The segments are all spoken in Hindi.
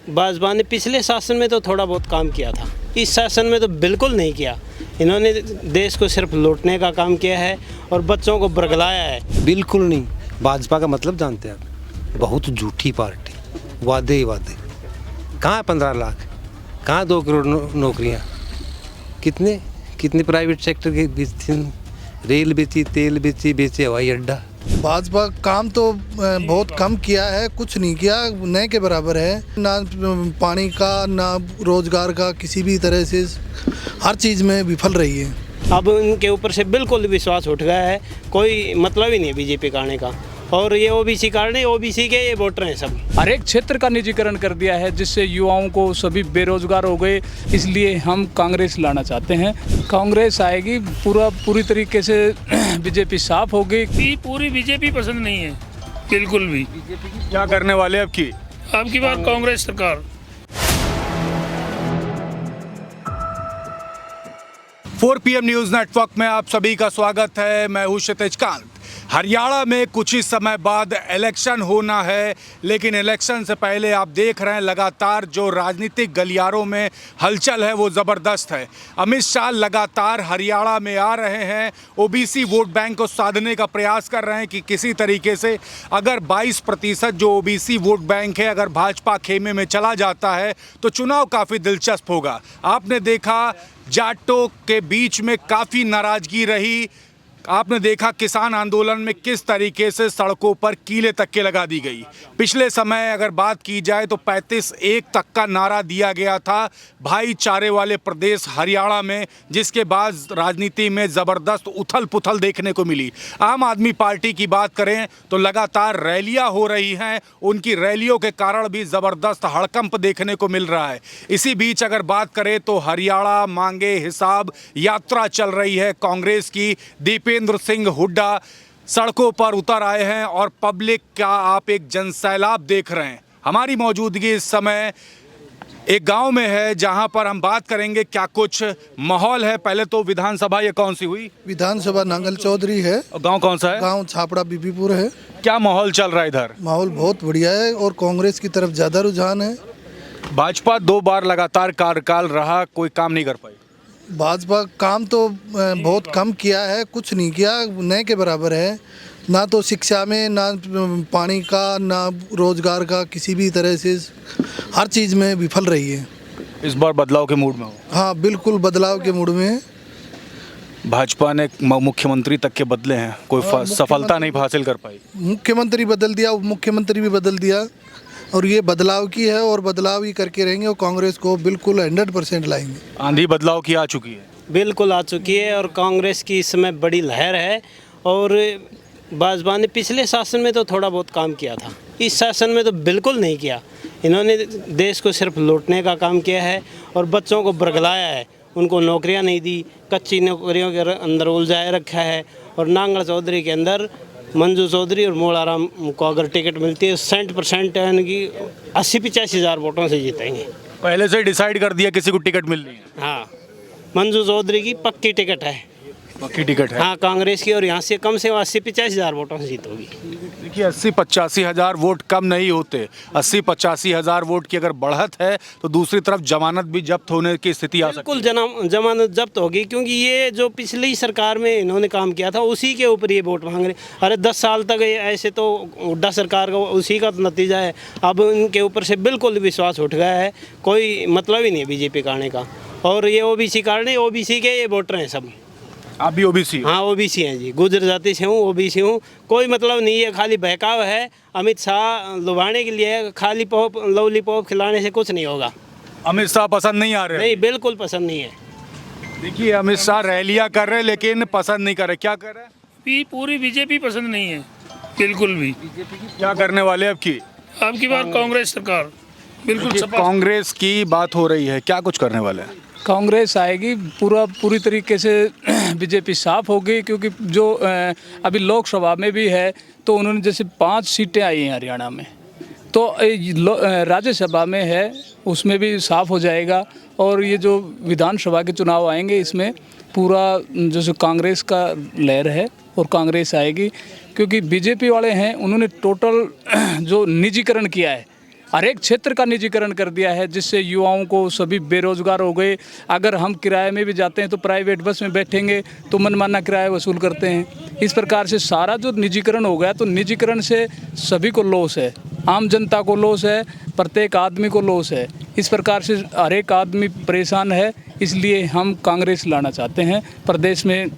भाजपा ने पिछले शासन में तो थोड़ा बहुत काम किया था, इस शासन में तो बिल्कुल नहीं किया। इन्होंने देश को सिर्फ लूटने का काम किया है और बच्चों को बरगलाया है। बिल्कुल नहीं। भाजपा का मतलब जानते हैं आप, बहुत झूठी पार्टी, वादे ही वादे। कहाँ है 15 लाख, कहाँ 2 करोड़ नौकरियाँ, कितने प्राइवेट सेक्टर के बेची, रेल बेची, तेल बेचे हवाई अड्डा। भाजपा काम तो बहुत कम किया है, कुछ नहीं किया, नए के बराबर है। ना पानी का ना रोजगार का, किसी भी तरह से हर चीज़ में विफल रही है। अब इनके ऊपर से बिल्कुल विश्वास उठ गया है, कोई मतलब ही नहीं है बीजेपी का आने का। और ये ओबीसी कारण है, ओबीसी के ये वोटर हैं सब। हर एक क्षेत्र का निजीकरण कर दिया है, जिससे युवाओं को सभी बेरोजगार हो गए। इसलिए हम कांग्रेस लाना चाहते हैं। कांग्रेस आएगी, पूरी तरीके से बीजेपी साफ होगी। पूरी बीजेपी पसंद नहीं है बिल्कुल भी। क्या करने वाले अब की बार कांग्रेस सरकार। 4 PM न्यूज़ नेटवर्क में आप सभी का स्वागत है। मैं हूं क्षितिज कांत। हरियाणा में कुछ ही समय बाद इलेक्शन होना है, लेकिन इलेक्शन से पहले आप देख रहे हैं लगातार जो राजनीतिक गलियारों में हलचल है वो ज़बरदस्त है। अमित शाह लगातार हरियाणा में आ रहे हैं, ओबीसी वोट बैंक को साधने का प्रयास कर रहे हैं कि किसी तरीके से अगर 22% जो ओबीसी वोट बैंक है अगर भाजपा खेमे में चला जाता है तो चुनाव काफ़ी दिलचस्प होगा। आपने देखा जाटों के बीच में काफ़ी नाराज़गी रही। आपने देखा किसान आंदोलन में किस तरीके से सड़कों पर कीले तक के लगा दी गई। पिछले समय अगर बात की जाए तो 35-1 तक का नारा दिया गया था भाईचारे वाले प्रदेश हरियाणा में, जिसके बाद राजनीति में ज़बरदस्त उथल पुथल देखने को मिली। आम आदमी पार्टी की बात करें तो लगातार रैलियां हो रही हैं, उनकी रैलियों के कारण भी ज़बरदस्त हड़कंप देखने को मिल रहा है। इसी बीच अगर बात करें तो हरियाणा मांगे हिसाब यात्रा चल रही है कांग्रेस की। दीपेंद्र सिंह हुड्डा सड़कों पर उतर आए हैं और पब्लिक का आप एक जनसैलाब देख रहे हैं। हमारी मौजूदगी इस समय एक गांव में है, जहां पर हम बात करेंगे क्या कुछ माहौल है। पहले तो विधानसभा ये कौन सी हुई? विधानसभा नांगल चौधरी है। और गांव कौन सा है? गांव छापड़ा बीबीपुर है। क्या माहौल चल रहा है इधर? माहौल बहुत बढ़िया है और कांग्रेस की तरफ ज़्यादा रुझान है। भाजपा 2 बार लगातार कार्यकाल रहा, कोई काम नहीं कर पाई। भाजपा काम तो बहुत कम किया है, कुछ नहीं किया, नए के बराबर है। ना तो शिक्षा में, ना पानी का, ना रोजगार का, किसी भी तरह से हर चीज़ में विफल रही है। इस बार बदलाव के मूड में हो? हाँ, बिल्कुल बदलाव के मूड में है। भाजपा ने मुख्यमंत्री तक के बदले हैं, कोई सफलता नहीं हासिल कर पाई। मुख्यमंत्री बदल दिया, उप मुख्यमंत्री भी बदल दिया, और ये बदलाव की है और बदलाव ही करके रहेंगे और कांग्रेस को बिल्कुल 100% लाएंगे। आंधी बदलाव की आ चुकी है? बिल्कुल आ चुकी है और कांग्रेस की इस समय बड़ी लहर है। और भाजपा ने पिछले शासन में तो थोड़ा बहुत काम किया था, इस शासन में तो बिल्कुल नहीं किया। इन्होंने देश को सिर्फ लूटने का काम किया है और बच्चों को बरगलाया है, उनको नौकरियां नहीं दी, कच्ची नौकरियों के अंदर उलझाए रखा है। और नांगल चौधरी के अंदर मंजू चौधरी और मोड़ाराम को अगर टिकट मिलती है 100% यानी कि 80-85 हज़ार वोटों से जीतेंगे। पहले से डिसाइड कर दिया किसी को टिकट मिलनी है? हाँ, मंजू चौधरी की पक्की टिकट है। पक्की टिकट है? हाँ, कांग्रेस की, और यहाँ से कम से कम 80-85 हज़ार वोटों से जीतोगी। देखिए 80-85 हज़ार वोट कम नहीं होते। 80-85 हज़ार वोट की अगर बढ़त है तो दूसरी तरफ जमानत भी जब्त होने की स्थिति आ सकती है। बिल्कुल जमानत जब्त होगी, क्योंकि ये जो पिछली सरकार में इन्होंने काम किया था उसी के ऊपर ये वोट मांग रहे। अरे 10 साल तक ऐसे तो हुड्डा सरकार का उसी का नतीजा है। अब इनके ऊपर से बिल्कुल विश्वास उठ गया है, कोई मतलब ही नहीं है बीजेपी का आने का। और ये ओबीसी कारण है, ओबीसी के ये वोटर हैं सब। आप भी ओबीसी? हाँ, ओबीसी हैं जी, गुजर जाति से हूँ, ओबीसी हूँ। कोई मतलब नहीं है, खाली बहकाव है अमित शाह लुभाने के लिए। खाली लॉलीपॉप खिलाने से कुछ नहीं होगा। अमित शाह पसंद नहीं आ रहे? नहीं, बिल्कुल पसंद नहीं है। देखिए अमित शाह रैलियां कर रहे लेकिन पसंद नहीं कर रहे। क्या कर रहे हैं? पूरी बीजेपी पसंद नहीं है बिल्कुल भी। क्या करने वाले अब की बार कांग्रेस सरकार बिल्कुल। कांग्रेस की बात हो रही है, क्या कुछ करने वाले हैं? कांग्रेस आएगी, पूरी तरीके से बीजेपी साफ होगी। क्योंकि जो अभी लोकसभा में भी है तो उन्होंने जैसे 5 सीटें आई हैं हरियाणा में, तो राज्यसभा में है उसमें भी साफ हो जाएगा। और ये जो विधानसभा के चुनाव आएंगे इसमें पूरा जैसे कांग्रेस का लहर है और कांग्रेस आएगी। क्योंकि बीजेपी वाले हैं उन्होंने टोटल जो निजीकरण किया है, हर एक क्षेत्र का निजीकरण कर दिया है, जिससे युवाओं को सभी बेरोजगार हो गए। अगर हम किराए में भी जाते हैं तो प्राइवेट बस में बैठेंगे तो मनमाना किराया वसूल करते हैं। इस प्रकार से सारा जो निजीकरण हो गया, तो निजीकरण से सभी को लॉस है, आम जनता को लॉस है, प्रत्येक आदमी को लॉस है। इस प्रकार से हर एक आदमी परेशान है। इसलिए हम कांग्रेस लाना चाहते हैं, प्रदेश में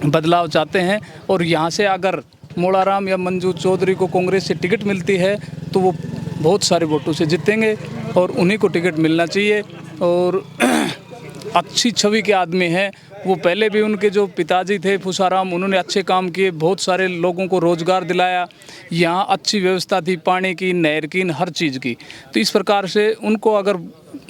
बदलाव चाहते हैं। और यहाँ से अगर मोड़ाराम या मंजू चौधरी को कांग्रेस से टिकट मिलती है तो वो बहुत सारे वोटों से जीतेंगे और उन्हीं को टिकट मिलना चाहिए। और अच्छी छवि के आदमी हैं वो। पहले भी उनके जो पिताजी थे फुसाराम, उन्होंने अच्छे काम किए, बहुत सारे लोगों को रोज़गार दिलाया। यहाँ अच्छी व्यवस्था थी, पानी की, नहर की, हर चीज़ की। तो इस प्रकार से उनको, अगर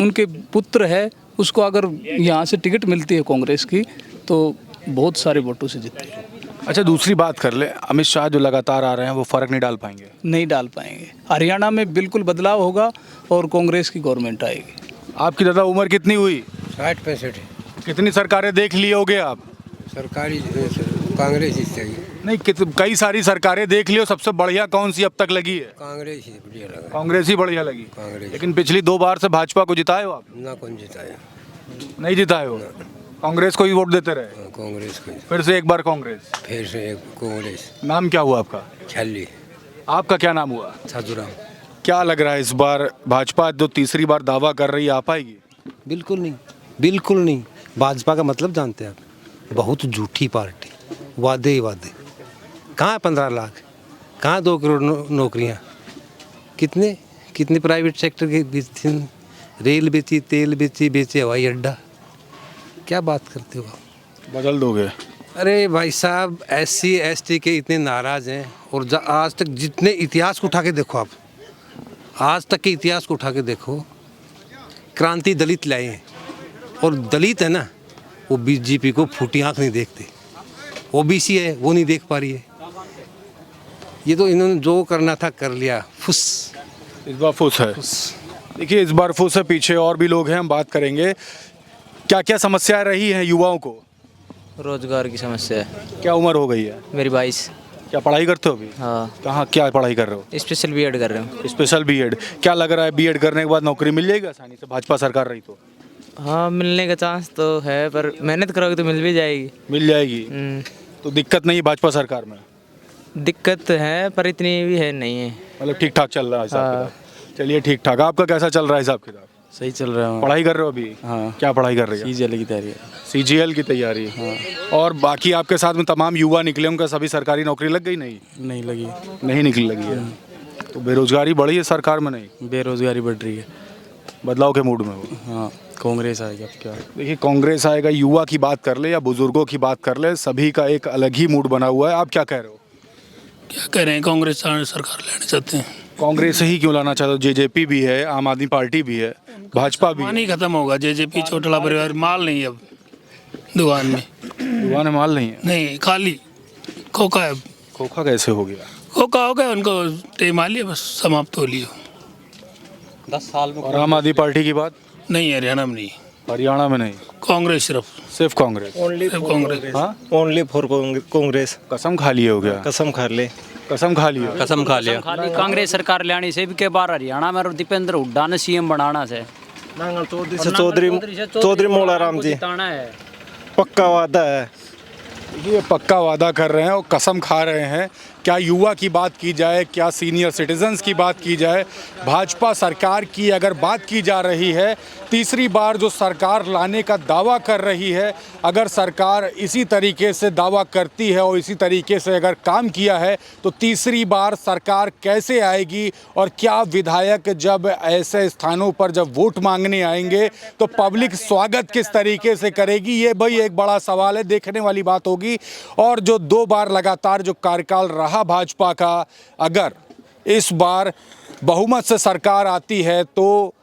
उनके पुत्र है उसको अगर यहाँ से टिकट मिलती है कांग्रेस की, तो बहुत सारे वोटों से जीतेंगे। अच्छा, दूसरी बात कर ले, अमित शाह जो लगातार आ रहे हैं वो फ़र्क नहीं डाल पाएंगे? नहीं डाल पाएंगे। हरियाणा में बिल्कुल बदलाव होगा और कांग्रेस की गवर्नमेंट आएगी। आपकी दादा उम्र कितनी हुई? 60-65 कितनी सरकारें देख लिए होगे आप? सरकारी कांग्रेस ही चाहिए। नहीं, कई सारी सरकारें देख लियो, सबसे बढ़िया कौन सी अब तक लगी है? कांग्रेस ही बढ़िया लगा। कांग्रेस ही बढ़िया लगी। कांग्रेस। लेकिन पिछली 2 बार से भाजपा को जिताए हो आप? ना कौन जिताया? नहीं जिताए हो, कांग्रेस को ही वोट देते रहे। कांग्रेस को। फिर से एक बार कांग्रेस। फिर से एक कांग्रेस। नाम क्या हुआ आपका? छल्ली। आपका क्या नाम हुआ? साधुराम। क्या लग रहा है इस बार भाजपा जो तीसरी बार दावा कर रही है, आ पाएगी? बिल्कुल नहीं, बिल्कुल नहीं। भाजपा का मतलब जानते हैं आप? बहुत झूठी पार्टी, वादे ही वादे। कहाँ 15 लाख, कहाँ 2 करोड़ नौकरियाँ, कितने कितने प्राइवेट सेक्टर के बेची, रेल बेची, तेल बेची, बेचे हवाई अड्डा। क्या बात करते हो आप? बदल दोगे? अरे भाई साहब, SC ST के इतने नाराज़ हैं। और आज तक जितने इतिहास को उठा के देखो आप, आज तक के इतिहास को उठा के देखो, क्रांति दलित लाए हैं। और दलित है ना, वो बीजेपी को फूटी आँख नहीं देखते। OBC है, वो नहीं देख पा रही है। ये तो इन्होंने जो करना था कर लिया, फुस। इस बार फुस है। देखिए, इस बार फुस है। पीछे और भी लोग हैं, हम बात करेंगे। क्या क्या समस्याएं रही हैं युवाओं को? रोजगार की समस्या है। क्या उम्र हो गई है? मेरी 22। क्या पढ़ाई करते हो अभी? हाँ, कहाँ, क्या पढ़ाई कर रहे हो? स्पेशल बीएड कर रहे हूँ। Special BEd. क्या लग रहा है, बीएड करने के बाद नौकरी मिल जाएगी आसानी से, भाजपा सरकार रही तो? हाँ, मिलने का चांस तो है, पर मेहनत करोगे तो मिल भी जाएगी। मिल जाएगी। तो दिक्कत नहीं है भाजपा सरकार में? दिक्कत है पर इतनी भी है नहीं है। मतलब ठीक ठाक चल रहा है हिसाब किताब? चलिए, ठीक ठाक। आपका कैसा चल रहा है हिसाब किताब? सही चल रहा है। पढ़ाई कर रहे हो अभी? हाँ। क्या पढ़ाई कर रही है? CGL की तैयारी है। CGL की तैयारी। हाँ। और बाकी आपके साथ में तमाम युवा निकले, उनका सभी सरकारी नौकरी लग गई? नहीं लगी। नहीं निकली लगी है। तो बेरोजगारी बढ़ी है सरकार में? नहीं, बेरोजगारी बढ़ रही है। बदलाव के मूड में हो? हाँ, कांग्रेस आएगी। अब क्या? देखिए, कांग्रेस आएगा। युवा की बात कर ले या बुजुर्गों की बात कर ले, सभी का एक अलग ही मूड बना हुआ है। आप क्या कह रहे हो? क्या कह रहे हैं, कांग्रेस सरकार लेना चाहते हैं। कांग्रेस ही क्यों लाना चाहते हो? JJP भी है, आम आदमी पार्टी भी है, भाजपा भी है। पानी खत्म होगा। JJP चौटाला परिवार, माल नहीं है अब दुकान में। दुकान में माल नहीं है? नहीं, खाली खोखा है। खोखा कैसे हो गया? खोखा हो गया, उनको टेम आ लिया, बस समाप्त हो लिया। 10 साल में। और आम आदमी पार्टी की बात? नहीं, हरियाणा में नहीं, हरियाणा में नहीं, कांग्रेस सिर्फ कांग्रेस। सिर्फ कांग्रेस। हाँ, ओनली फॉर कांग्रेस। कसम खा लिए हो गया? कसम खा ले। कसम खा लिए? कसम खा लिया। खाली कांग्रेस सरकार लानी से भी के बार हरियाणा में और दीपेंद्र हुड्डा ने CM बनाना से। नांगल चौधरी मोड़ाराम जी, जिताना है। पक्का वादा है। ये पक्का वादा कर रहे हैं और कसम खा रहे हैं। क्या युवा की बात की जाए, क्या सीनियर सिटीजन्स की बात की जाए, भाजपा सरकार की अगर बात की जा रही है, तीसरी बार जो सरकार लाने का दावा कर रही है, अगर सरकार इसी तरीके से दावा करती है और इसी तरीके से अगर काम किया है तो तीसरी बार सरकार कैसे आएगी? और क्या विधायक जब ऐसे स्थानों पर जब वोट मांगने आएंगे तो पब्लिक स्वागत किस तरीके से करेगी? ये भाई एक बड़ा सवाल है, देखने वाली बात होगी। और जो 2 बार लगातार जो कार्यकाल रहा भाजपा का, अगर इस बार बहुमत से सरकार आती है तो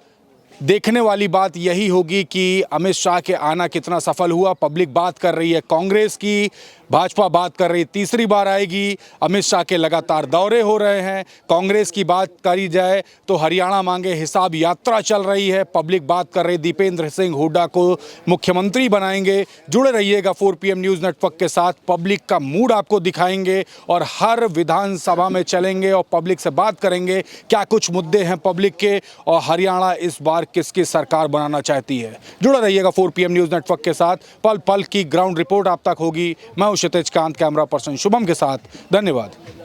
देखने वाली बात यही होगी कि अमित शाह के आना कितना सफल हुआ। पब्लिक बात कर रही है कांग्रेस की, भाजपा बात कर रही है तीसरी बार आएगी। अमित शाह के लगातार दौरे हो रहे हैं। कांग्रेस की बात करी जाए तो हरियाणा मांगे हिसाब यात्रा चल रही है। पब्लिक बात कर रही दीपेंद्र सिंह हुड्डा को मुख्यमंत्री बनाएंगे। जुड़े रहिएगा 4 PM न्यूज़ नेटवर्क के साथ। पब्लिक का मूड आपको दिखाएंगे और हर विधानसभा में चलेंगे और पब्लिक से बात करेंगे क्या कुछ मुद्दे हैं पब्लिक के और हरियाणा इस बार किसकी सरकार बनाना चाहती है। जुड़े रहिएगा 4 PM न्यूज़ नेटवर्क के साथ। पल पल की ग्राउंड रिपोर्ट आप तक होगी। मैं क्षितिज कांत, कैमरा पर्सन शुभम के साथ। धन्यवाद।